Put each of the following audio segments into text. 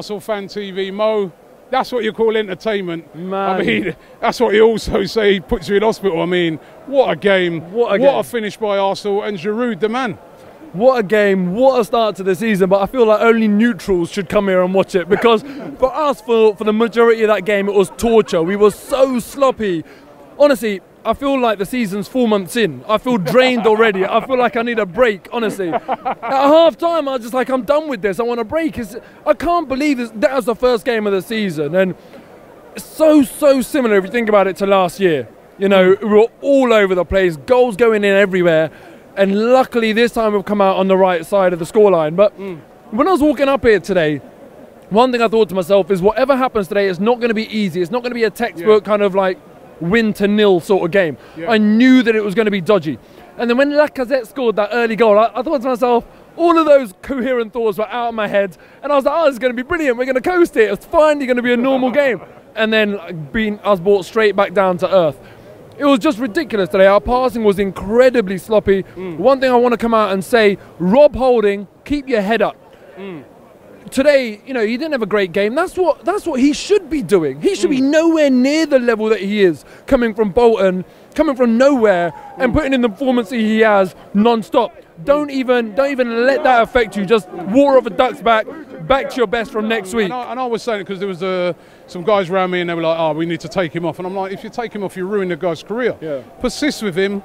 ArsenalFanTV. Mo, that's what you call entertainment. Man. I mean, that's what he also say, he puts you in hospital. I mean, what a game. What a finish by Arsenal, and Giroud, the man. What a game, what a start to the season, but I feel like only neutrals should come here and watch it, because for us, for the majority of that game, it was torture. We were so sloppy. Honestly, I feel like the season's 4 months in. I feel drained already. I feel like I need a break, honestly. At half time, I was just like, I'm done with this. I want a break. I can't believe this. That was the first game of the season. And it's so similar, if you think about it, to last year. You know, we were all over the place, goals going in everywhere. And luckily, this time we've come out on the right side of the scoreline. But when I was walking up here today, one thing I thought to myself is, whatever happens today is not going to be easy. It's not going to be a textbook kind of like win to nil sort of game. I knew that it was going to be dodgy. And then when Lacazette scored that early goal, I thought to myself, all of those coherent thoughts were out of my head. And I was like, oh, this is going to be brilliant. We're going to coast it. It's finally going to be a normal game. And then I was brought straight back down to earth. It was just ridiculous today. Our passing was incredibly sloppy. One thing I want to come out and say, Rob Holding, keep your head up. Today, you know, he didn't have a great game. That's what he should be doing. He should be nowhere near the level that he is, coming from Bolton, coming from nowhere, and putting in the performance that he has non-stop. Don't even let that affect you. Just water off a duck's back to your best from next week. And I was saying it because there was some guys around me and they were like, oh, we need to take him off. And I'm like, if you take him off, you ruin the guy's career. Persist with him.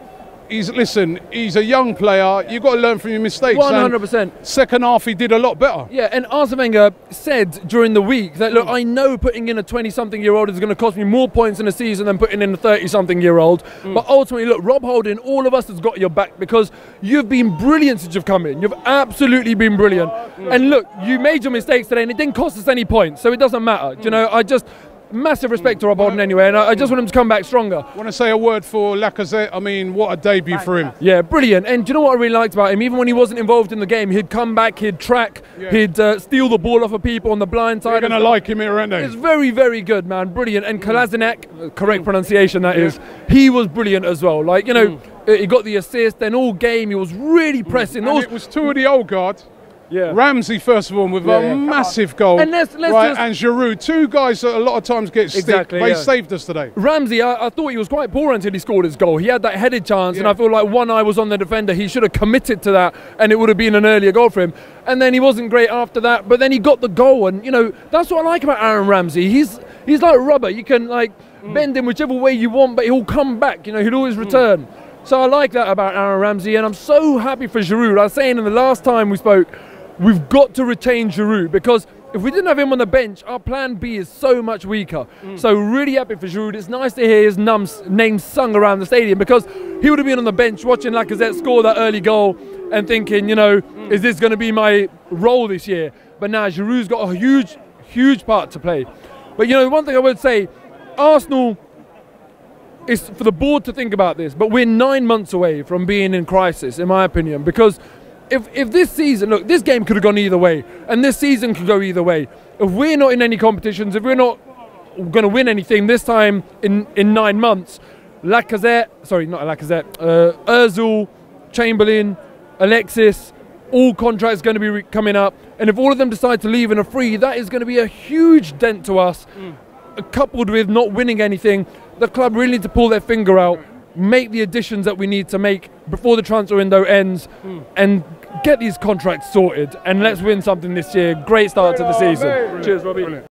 Listen, he's a young player. You've got to learn from your mistakes. 100%. Second half, he did a lot better. Yeah, and Arsene Wenger said during the week that, look, I know putting in a 20-something-year-old is going to cost me more points in a season than putting in a 30-something-year-old. But ultimately, look, Rob Holding, all of us has got your back, because you've been brilliant since you've come in. You've absolutely been brilliant. And look, you made your mistakes today, and it didn't cost us any points, so it doesn't matter. You know, massive respect to Rob Holding anyway, and I just want him to come back stronger. I want to say a word for Lacazette. I mean, what a debut for him. Yeah, brilliant. And do you know what I really liked about him? Even when he wasn't involved in the game, he'd come back, he'd track, he'd steal the ball off of people on the blind side. They're going to like him here, aren't they? It's very, very good, man. Brilliant. And Kolasinac, correct pronunciation that is, he was brilliant as well. Like, you know, he got the assist, then all game he was really pressing. And it was two of the old guard. Ramsey, first of all, with a massive goal. And let's and Giroud, two guys that a lot of times get stick. They saved us today. Ramsey, I thought he was quite poor until he scored his goal. He had that headed chance, and I feel like one eye was on the defender. He should have committed to that, and it would have been an earlier goal for him. And then he wasn't great after that, but then he got the goal. And, you know, that's what I like about Aaron Ramsey. He's like rubber. You can, like, bend him whichever way you want, but he'll come back. You know, he'll always return. So I like that about Aaron Ramsey, and I'm so happy for Giroud. I was saying in the last time we spoke, we've got to retain Giroud, because if we didn't have him on the bench, our plan B is so much weaker. So really happy for Giroud. It's nice to hear his name sung around the stadium, because he would have been on the bench watching Lacazette score that early goal and thinking, you know, is this going to be my role this year? But now Giroud's got a huge part to play. But, you know, one thing I would say, Arsenal, is for the board to think about this, but we're 9 months away from being in crisis, in my opinion, because if this season, look, this game could have gone either way, and this season could go either way. If we're not in any competitions, if we're not going to win anything this time in 9 months, Ozil, Chamberlain, Alexis, all contracts going to be coming up, and if all of them decide to leave in a free, that is going to be a huge dent to us. Coupled with not winning anything, the club really need to pull their finger out, make the additions that we need to make before the transfer window ends, and get these contracts sorted, and let's win something this year. Great start to the season. Cheers, Robbie.